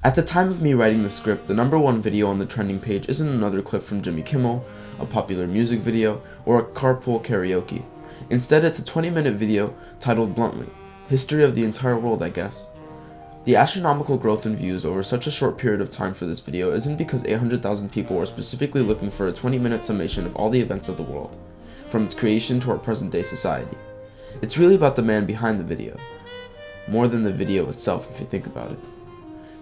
At the time of me writing the script, the number one video on the trending page isn't another clip from Jimmy Kimmel, a popular music video, or a carpool karaoke. Instead, it's a 20-minute video titled bluntly, History of the Entire World, I guess. The astronomical growth in views over such a short period of time for this video isn't because 800,000 people were specifically looking for a 20-minute summation of all the events of the world, from its creation to our present-day society. It's really about the man behind the video, more than the video itself if you think about it.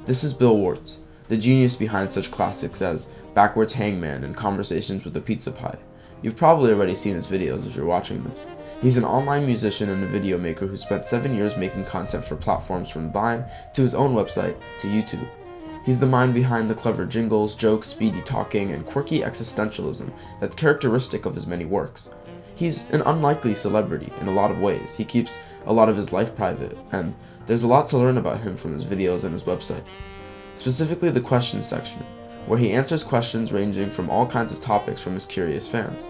This is Bill Wurtz, the genius behind such classics as Backwards Hangman and Conversations with a Pizza Pie. You've probably already seen his videos if you're watching this. He's an online musician and a video maker who spent 7 years making content for platforms from Vine to his own website to YouTube. He's the mind behind the clever jingles, jokes, speedy talking, and quirky existentialism that's characteristic of his many works. He's an unlikely celebrity in a lot of ways. He keeps a lot of his life private, and there's a lot to learn about him from his videos and his website. Specifically the questions section, where he answers questions ranging from all kinds of topics from his curious fans.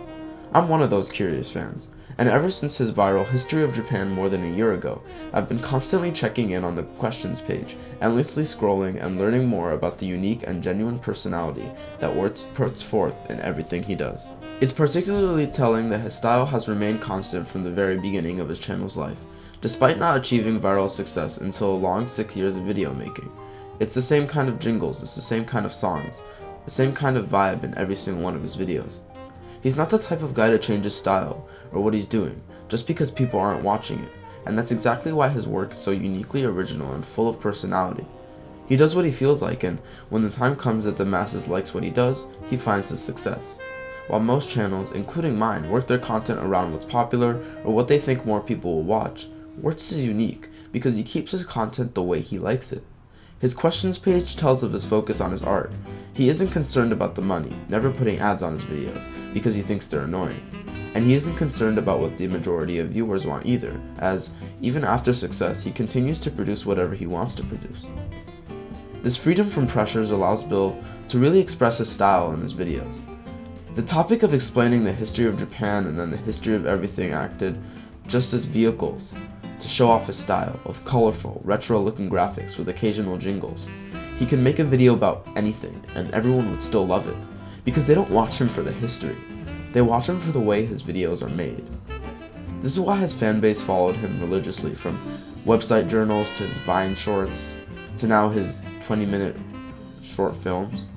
I'm one of those curious fans, and ever since his viral History of Japan more than a year ago, I've been constantly checking in on the questions page, endlessly scrolling and learning more about the unique and genuine personality that Wurtz puts forth in everything he does. It's particularly telling that his style has remained constant from the very beginning of his channel's life, despite not achieving viral success until a long 6 years of video making. It's the same kind of jingles, it's the same kind of songs, the same kind of vibe in every single one of his videos. He's not the type of guy to change his style or what he's doing just because people aren't watching it, and that's exactly why his work is so uniquely original and full of personality. He does what he feels like, and when the time comes that the masses likes what he does, he finds his success. While most channels, including mine, work their content around what's popular or what they think more people will watch, Wurtz is unique because he keeps his content the way he likes it. His questions page tells of his focus on his art. He isn't concerned about the money, never putting ads on his videos because he thinks they're annoying. And he isn't concerned about what the majority of viewers want either, as even after success, he continues to produce whatever he wants to produce. This freedom from pressures allows Bill to really express his style in his videos. The topic of explaining the history of Japan and then the history of everything acted just as vehicles to show off his style of colorful, retro-looking graphics with occasional jingles. He can make a video about anything and everyone would still love it, because they don't watch him for the history. They watch him for the way his videos are made. This is why his fanbase followed him religiously, from website journals to his Vine shorts, to now his 20-minute short films.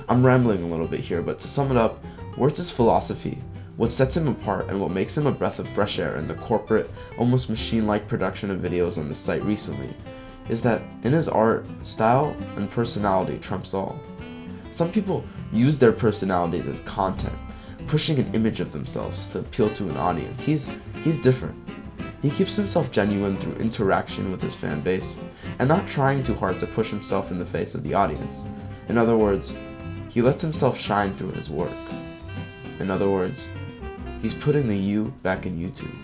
I'm rambling a little bit here, but to sum it up, Wurtz's philosophy, what sets him apart and what makes him a breath of fresh air in the corporate, almost machine-like production of videos on the site recently, is that in his art, style and personality trumps all. Some people use their personalities as content, pushing an image of themselves to appeal to an audience. He's different. He keeps himself genuine through interaction with his fan base, and not trying too hard to push himself in the face of the audience. In other words, he lets himself shine through his work. In other words, he's putting the you back in YouTube.